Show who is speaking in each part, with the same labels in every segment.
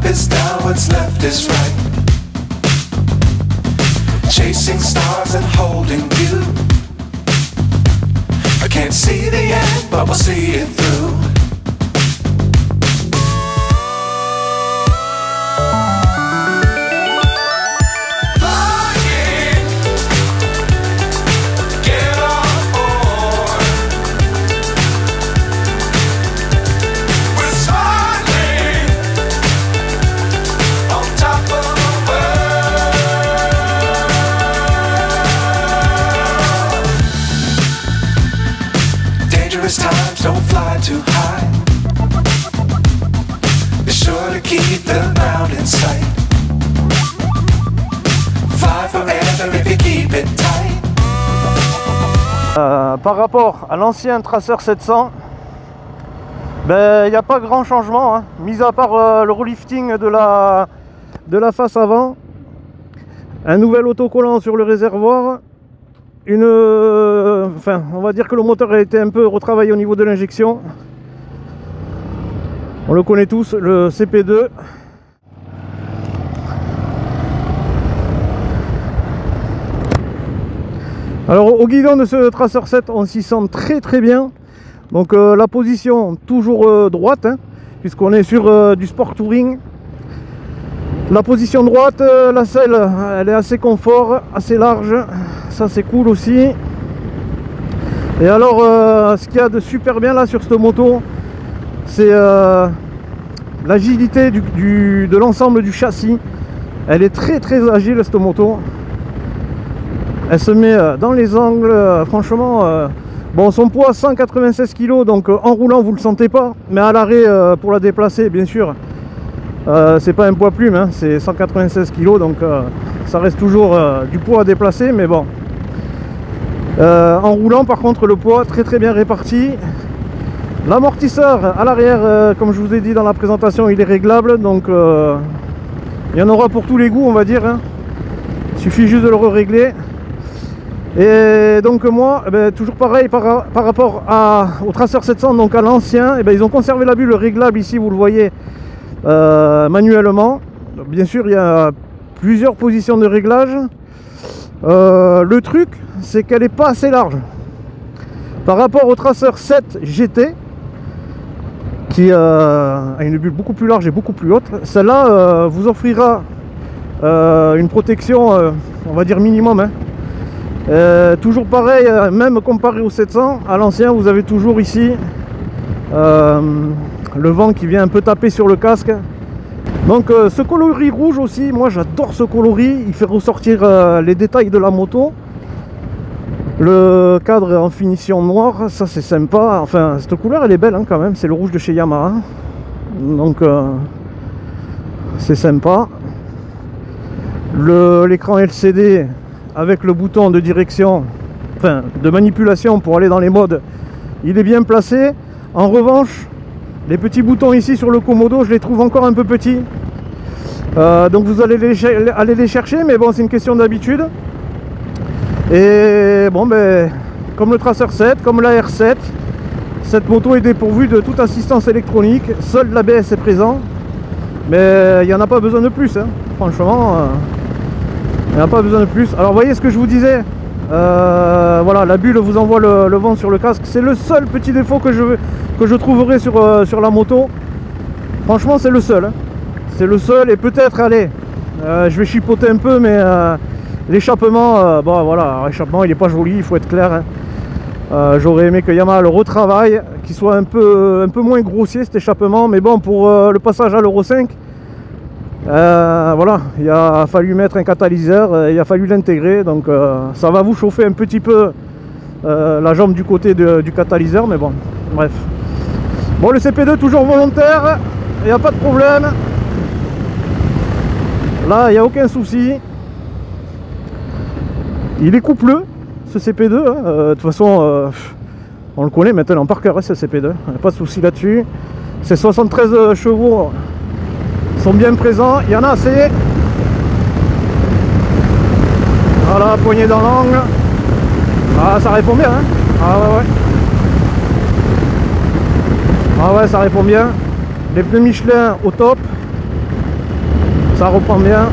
Speaker 1: is down, what's left is right. Chasing stars and holding you. I can't see the end, but we'll see it through. Times don't fly too high. Be sure to keep the ground in sight. Fly forever if you keep it tight.
Speaker 2: Par rapport à l'ancien Tracer 700, ben il n'y a pas grand changement, hein, mis à part le relifting de la face avant, un nouvel autocollant sur le réservoir. Enfin, on va dire que le moteur a été un peu retravaillé au niveau de l'injection. On le connaît tous, le CP2. Alors au guidon de ce Tracer 7, on s'y sent très bien. Donc la position toujours droite, hein, puisqu'on est sur du sport touring. La position droite, la selle, elle est assez confort, assez large. Ça c'est cool aussi. Et alors ce qu'il y a de super bien là sur cette moto, c'est l'agilité de l'ensemble du châssis. Elle est très agile cette moto. Elle se met dans les angles, franchement. Bon, son poids 196 kg, donc en roulant vous le sentez pas, mais à l'arrêt pour la déplacer, bien sûr, c'est pas un poids plume, hein, c'est 196 kg, donc ça reste toujours du poids à déplacer, mais bon. En roulant par contre le poids très bien réparti. L'amortisseur à l'arrière, comme je vous ai dit dans la présentation, il est réglable, donc il y en aura pour tous les goûts, on va dire, hein. Il suffit juste de le régler. Et donc moi, toujours pareil par rapport au Tracer 700, donc à l'ancien, ils ont conservé la bulle réglable ici, vous le voyez, manuellement. Donc, bien sûr il y a plusieurs positions de réglage. Le truc c'est qu'elle n'est pas assez large par rapport au Tracer 7 GT qui a une bulle beaucoup plus large et beaucoup plus haute. Celle-là vous offrira une protection, on va dire minimum, hein. Toujours pareil, même comparé au 700, à l'ancien vous avez toujours ici le vent qui vient un peu taper sur le casque. Donc ce coloris rouge aussi, moi j'adore ce coloris, il fait ressortir les détails de la moto. Le cadre en finition noire, ça c'est sympa, enfin cette couleur elle est belle, hein, quand même, c'est le rouge de chez Yamaha. Donc c'est sympa. L'écran LCD avec le bouton de direction, enfin de manipulation pour aller dans les modes, il est bien placé. En revanche, les petits boutons ici sur le Komodo, je les trouve encore un peu petits. Donc vous allez les chercher, mais bon, c'est une question d'habitude. Et bon, comme le Tracer 7, comme la R7, cette moto est dépourvue de toute assistance électronique. Seul l'ABS est présent, mais il n'y en a pas besoin de plus, hein. Franchement, il n'y en a pas besoin de plus. Alors, vous voyez ce que je vous disais, voilà, la bulle vous envoie le vent sur le casque. C'est le seul petit défaut que je trouverai sur la moto. Franchement, c'est le seul, hein. C'est le seul, et peut-être, allez, je vais chipoter un peu, mais l'échappement, bon voilà, l'échappement il n'est pas joli, il faut être clair, hein. J'aurais aimé que Yamaha le retravaille, qu'il soit un peu moins grossier cet échappement, mais bon, pour le passage à l'Euro 5, voilà, il a fallu mettre un catalyseur, il a fallu l'intégrer, donc ça va vous chauffer un petit peu la jambe du côté du catalyseur, mais bon, bref. Bon, le CP2 toujours volontaire, il n'y a pas de problème. Là, il n'y a aucun souci. Il est coupleux, ce CP2, hein. De toute façon, on le connaît maintenant par cœur, hein, ce CP2. Pas de souci là-dessus. Ces 73 chevaux sont bien présents. Il y en a assez. Voilà, poignée dans l'angle. Ah, ça répond bien, hein. Ah ouais, ouais. Ah ouais, ça répond bien. Les pneus Michelin au top. Ça reprend bien.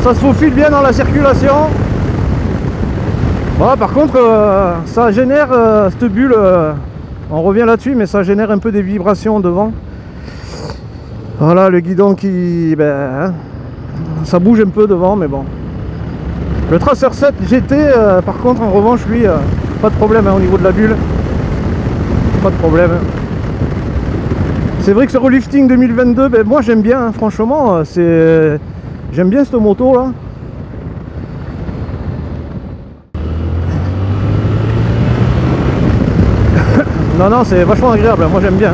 Speaker 2: Ça se faufile bien dans la circulation. Voilà, par contre, ça génère cette bulle. On revient là-dessus, mais ça génère un peu des vibrations devant. Voilà, le guidon qui... Ben, ça bouge un peu devant, mais bon. Le Tracer 7 GT, par contre, en revanche, lui, pas de problème hein, au niveau de la bulle. Pas de problème. C'est vrai que ce relifting 2022, ben, moi j'aime bien, hein, franchement. J'aime bien cette moto là. Non, c'est vachement agréable, moi j'aime bien.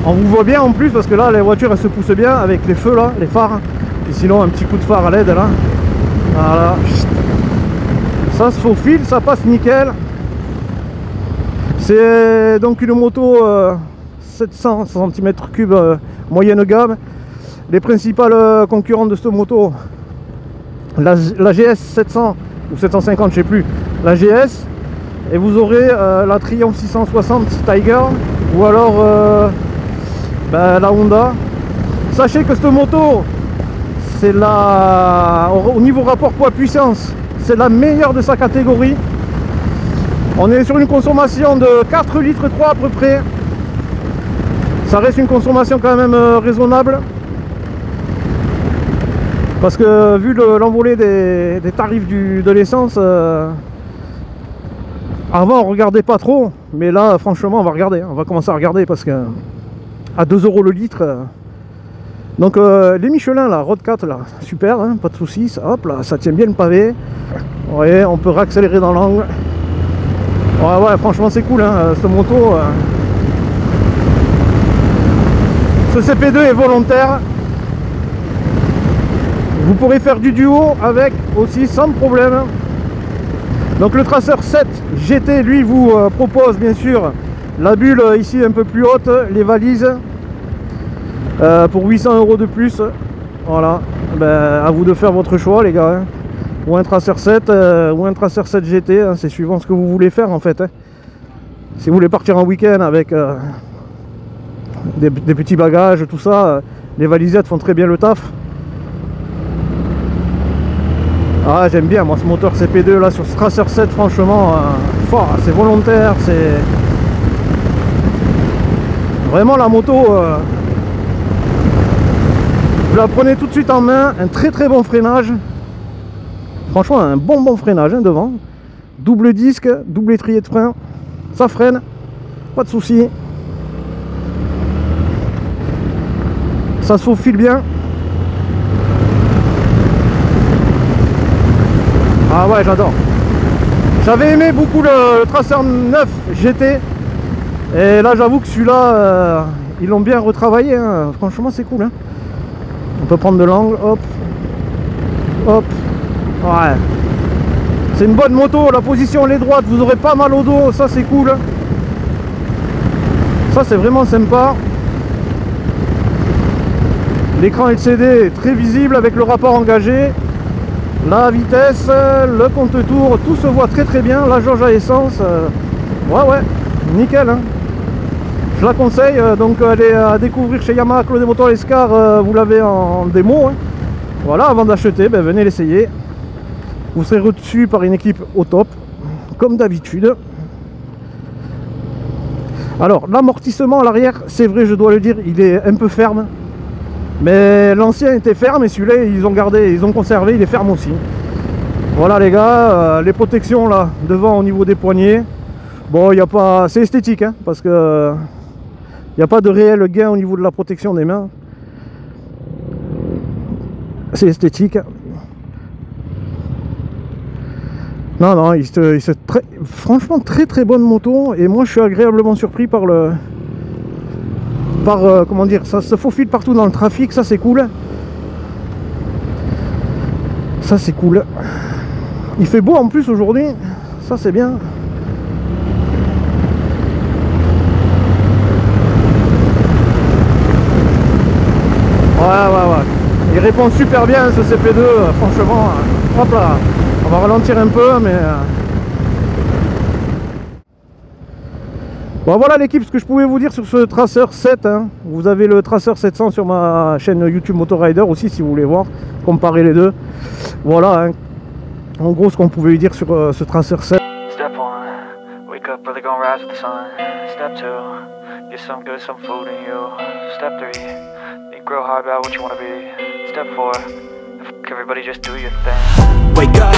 Speaker 2: On vous voit bien en plus parce que là les voitures elles se poussent bien avec les feux là, les phares. Et sinon un petit coup de phare à LED là. Voilà. Ça se faufile, ça passe nickel. C'est donc une moto 700 cm3 moyenne gamme. Les principales concurrentes de cette moto, la GS 700 ou 750 je sais plus, la GS. Et vous aurez la Triumph 660 Tiger ou alors la Honda. Sachez que cette moto, c'est au niveau rapport poids-puissance, c'est la meilleure de sa catégorie. On est sur une consommation de 4 litres 3 à peu près. Ça reste une consommation quand même raisonnable. Parce que vu l'envolée des tarifs de l'essence, avant on regardait pas trop, mais là franchement on va regarder, on va commencer à regarder parce que à 2 € le litre. Donc les Michelin là, Road 4 là, super, hein, pas de soucis, hop là, ça tient bien le pavé. Ouais, on peut réaccélérer dans l'angle. Ouais, franchement c'est cool, hein, cette moto. Ce CP2 est volontaire. Vous pourrez faire du duo avec aussi sans problème. Donc le Tracer 7 GT lui vous propose bien sûr la bulle ici un peu plus haute, les valises pour 800 € de plus. Voilà, ben, à vous de faire votre choix les gars, hein. Ou un Tracer 7 ou un Tracer 7 GT, hein, c'est suivant ce que vous voulez faire en fait, hein. Si vous voulez partir en week-end avec des petits bagages, tout ça, les valisettes font très bien le taf. Ah, j'aime bien moi ce moteur CP2 là sur ce Tracer 7, franchement c'est volontaire, c'est vraiment la moto, vous la prenez tout de suite en main, un très bon freinage, franchement un bon freinage hein, devant, double disque, double étrier de frein, ça freine, pas de souci, ça se faufile bien. Ah ouais, j'adore. J'avais aimé beaucoup le Tracer 9 GT. Et là, j'avoue que celui-là, ils l'ont bien retravaillé, hein. Franchement, c'est cool, hein. On peut prendre de l'angle, hop. Hop. Ouais. C'est une bonne moto. La position, elle est droite. Vous aurez pas mal au dos. Ça, c'est cool. Ça, c'est vraiment sympa. L'écran LCD est très visible avec le rapport engagé. La vitesse, le compte-tours, tout se voit très bien. La jauge à essence, ouais, nickel, hein. Je la conseille, donc elle est à découvrir chez Yamaha Claude Motor Escar, vous l'avez en démo, hein. Voilà, avant d'acheter, ben, venez l'essayer. Vous serez reçu par une équipe au top, comme d'habitude. Alors, l'amortissement à l'arrière, c'est vrai, je dois le dire, il est un peu ferme. Mais l'ancien était ferme et celui-là ils ont gardé, ils ont conservé, il est ferme aussi. Voilà les gars, les protections là devant au niveau des poignets. Bon, il n'y a pas, c'est esthétique hein, parce que il n'y a pas de réel gain au niveau de la protection des mains. C'est esthétique. Non, franchement très bonne moto et moi je suis agréablement surpris par le. Comment dire, ça se faufile partout dans le trafic, ça c'est cool. Ça c'est cool. Il fait beau en plus aujourd'hui, ça c'est bien. Ouais. Il répond super bien ce CP2, franchement. Hop là, on va ralentir un peu, mais Bon voilà l'équipe, ce que je pouvais vous dire sur ce Tracer 7, hein. Vous avez le Tracer 700 sur ma chaîne YouTube Motorider aussi si vous voulez voir, comparer les deux. Voilà, hein. En gros ce qu'on pouvait dire sur ce Tracer 7.
Speaker 3: Step 1, wake up early, gonna rise with the sun. Step 2, get some good, some food in you. Step 3, think real hard about what you wanna be. Step 4, fuck everybody, just do your thing.
Speaker 4: Wake up,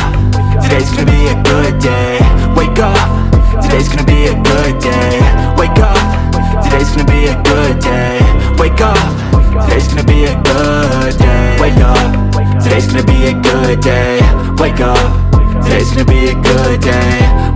Speaker 4: today's gonna be a good day. Wake up, today's gonna be a good day. Wake up, today's gonna be a good day. Wake up, today's gonna be a good day. Wake up, today's gonna be a good day. Wake up, today's gonna be a good day.